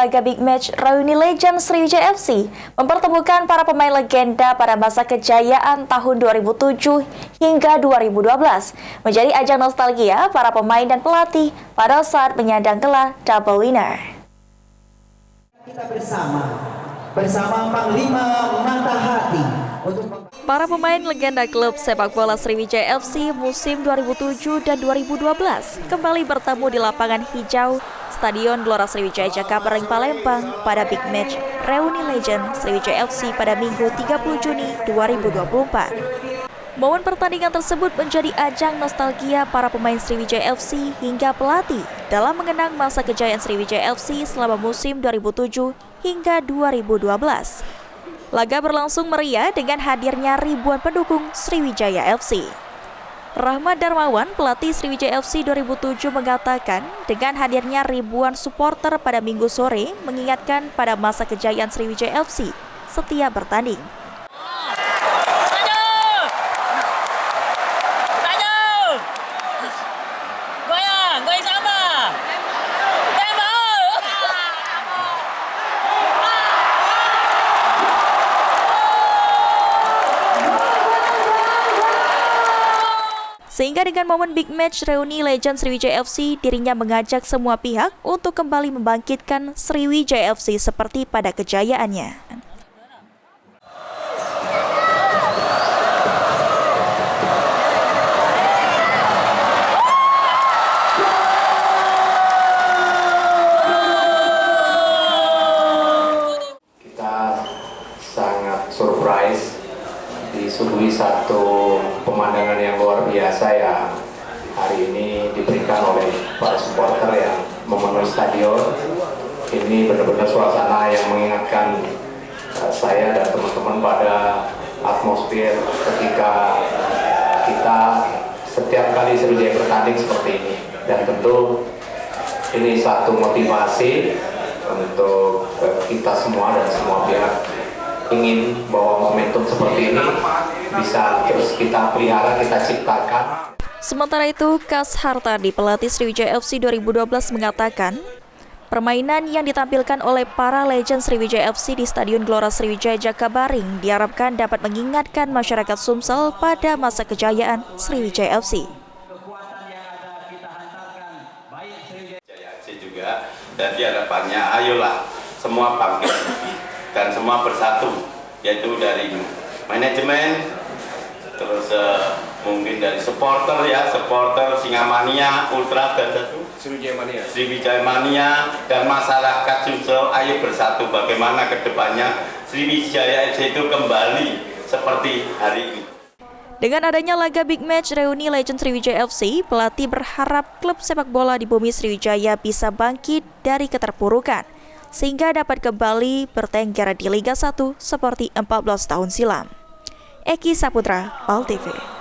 laga Big Match reuni legend Sriwijaya FC mempertemukan para pemain legenda pada masa kejayaan tahun 2007 hingga 2012, menjadi ajang nostalgia para pemain dan pelatih pada saat menyandang gelar double winner. Kita bersama Panglima Matahati untuk para pemain legenda klub sepak bola Sriwijaya FC musim 2007 dan 2012 kembali bertemu di lapangan hijau Stadion Gelora Sriwijaya Jakabaring Palembang pada Big Match reuni legend Sriwijaya FC pada Minggu 30 Juni 2024. Momen pertandingan tersebut menjadi ajang nostalgia para pemain Sriwijaya FC hingga pelatih dalam mengenang masa kejayaan Sriwijaya FC selama musim 2007 hingga 2012. Laga berlangsung meriah dengan hadirnya ribuan pendukung Sriwijaya FC. Rahmat Darmawan, pelatih Sriwijaya FC 2007 mengatakan dengan hadirnya ribuan supporter pada Minggu sore mengingatkan pada masa kejayaan Sriwijaya FC setiap bertanding. Sehingga dengan momen Big Match reuni legend Sriwijaya FC, dirinya mengajak semua pihak untuk kembali membangkitkan Sriwijaya FC seperti pada kejayaannya. Kita sangat surprise disuguhi satu pemandangan yang luar biasa yang hari ini diberikan oleh para supporter yang memenuhi stadion. Ini benar-benar suasana yang mengingatkan saya dan teman-teman pada atmosfer ketika kita setiap kali Sriwijaya bertanding seperti ini. Dan tentu ini satu motivasi untuk kita semua dan semua pihak ingin bahwa momentum seperti ini bisa terus kita pelihara, kita ciptakan. Sementara itu, Kas Hartadi, pelatih Sriwijaya FC 2012 mengatakan, permainan yang ditampilkan oleh para legend Sriwijaya FC di Stadion Gelora Sriwijaya Jakabaring diharapkan dapat mengingatkan masyarakat Sumsel pada masa kejayaan Sriwijaya FC. Sriwijaya FC juga, dan harapannya ayolah semua bangkit dan semua bersatu, yaitu dari manajemen, terus mungkin dari supporter ya, supporter Singamania, Ultra dan Sriwijaya Mania dan masyarakat Sumsel, ayo bersatu bagaimana kedepannya Sriwijaya FC itu kembali seperti hari ini. Dengan adanya laga Big Match reuni legend Sriwijaya FC, pelatih berharap klub sepak bola di bumi Sriwijaya bisa bangkit dari keterpurukan sehingga dapat kembali bertengger di Liga 1 seperti 14 tahun silam. Eki Saputra, PAL TV.